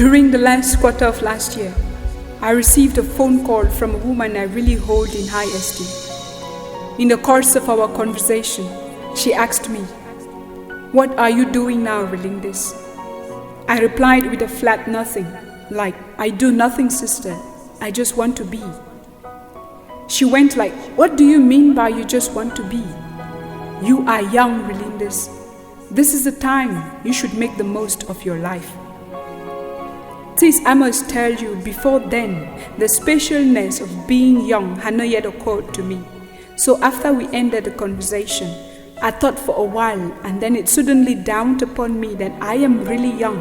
During the last quarter of last year, I received a phone call from a woman I really hold in high esteem. In the course of our conversation, she asked me, "What are you doing now, Relindis?" I replied with a flat nothing, like, "I do nothing, sister. I just want to be." She went like, "What do you mean by you just want to be? You are young, Relindis. This is the time you should make the most of your life." Sis, I must tell you, before then, the specialness of being young had not yet occurred to me. So after we ended the conversation, I thought for a while, and then it suddenly dawned upon me that I am really young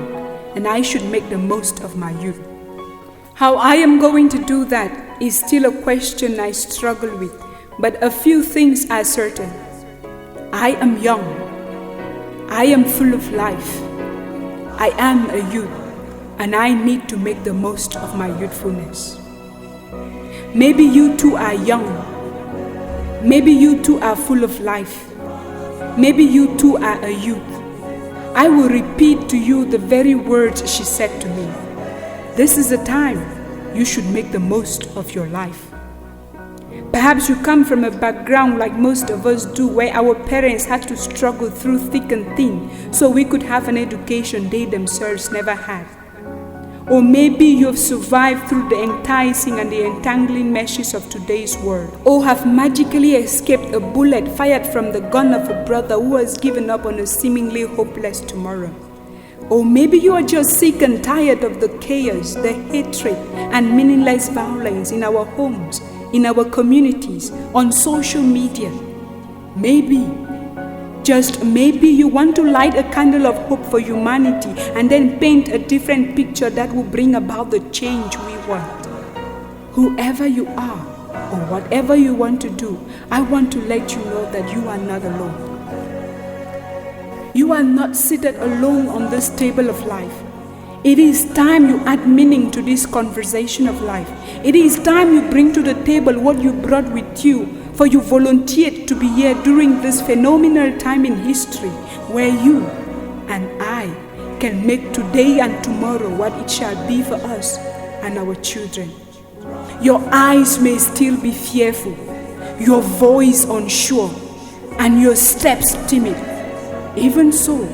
and I should make the most of my youth. How I am going to do that is still a question I struggle with, but a few things are certain. I am young. I am full of life. I am a youth, and I need to make the most of my youthfulness. Maybe you too are young. Maybe you too are full of life. Maybe you too are a youth. I will repeat to you the very words she said to me. This is the time you should make the most of your life. Perhaps you come from a background like most of us do, where our parents had to struggle through thick and thin so we could have an education they themselves never had. Or maybe you have survived through the enticing and the entangling meshes of today's world, or have magically escaped a bullet fired from the gun of a brother who has given up on a seemingly hopeless tomorrow. Or maybe you are just sick and tired of the chaos, the hatred, and meaningless violence in our homes, in our communities, on social media. Maybe, just maybe, you want to light a candle of hope for humanity and then paint a different picture that will bring about the change we want. Whoever you are, or whatever you want to do, I want to let you know that you are not alone. You are not seated alone on this table of life. It is time you add meaning to this conversation of life. It is time you bring to the table what you brought with you, for you volunteered to be here during this phenomenal time in history where you and I can make today and tomorrow what it shall be for us and our children. Your eyes may still be fearful, your voice unsure, and your steps timid. Even so,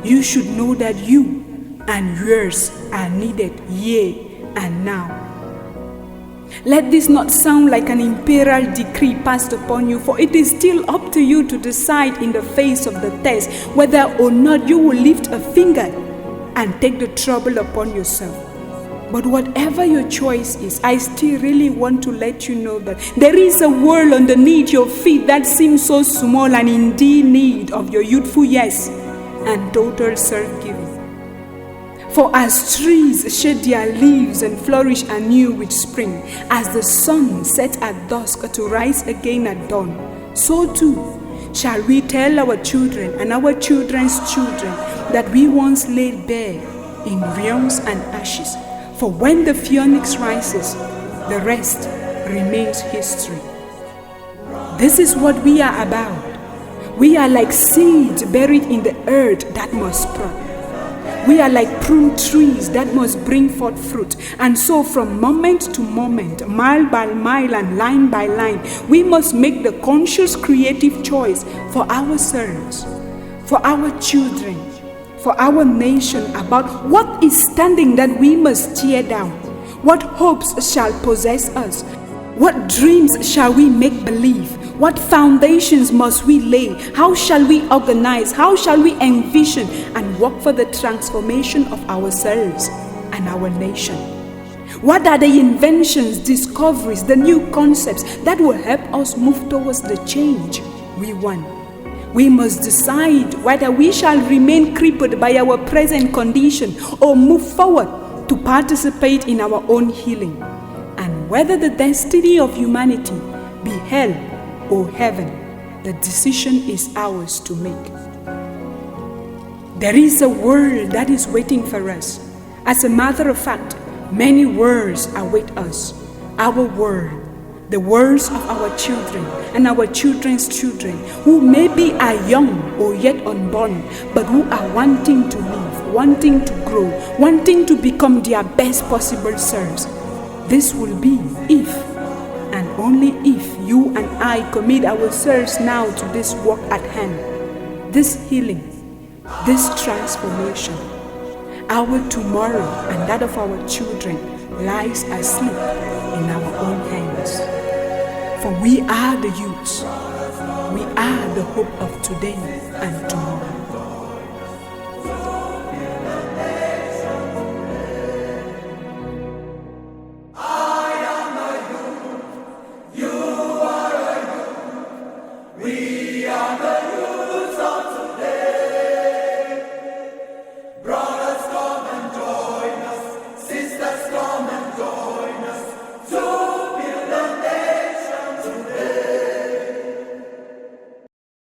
you should know that you and yours are needed here and now. Let this not sound like an imperial decree passed upon you, for it is still up to you to decide in the face of the test whether or not you will lift a finger and take the trouble upon yourself. But whatever your choice is, I still really want to let you know that there is a world underneath your feet that seems so small and in deep need of your youthful yes and total self-giving. For as trees shed their leaves and flourish anew with spring, as the sun sets at dusk to rise again at dawn, so too shall we tell our children and our children's children that we once laid bare in ruins and ashes. For when the phoenix rises, the rest remains history. This is what we are about. We are like seeds buried in the earth that must sprout. We are like pruned trees that must bring forth fruit. And so from moment to moment, mile by mile and line by line, we must make the conscious creative choice for ourselves, for our children, for our nation, about what is standing that we must tear down, what hopes shall possess us, what dreams shall we make believe, what foundations must we lay, how shall we organize, how shall we envision and work for the transformation of ourselves and our nation. What are the inventions, discoveries, the new concepts that will help us move towards the change we want? We must decide whether we shall remain crippled by our present condition or move forward to participate in our own healing, and whether the destiny of humanity be hell or heaven. The decision is ours to make. There is a world that is waiting for us. As a matter of fact, many worlds await us. Our world, the worlds of our children and our children's children, who maybe are young or yet unborn, but who are wanting to live, wanting to grow, wanting to become their best possible selves. This will be if and only if you and I commit ourselves now to this work at hand, this healing, this transformation. Our tomorrow and that of our children lies asleep in our own hands. For we are the youth. We are the hope of today and tomorrow. We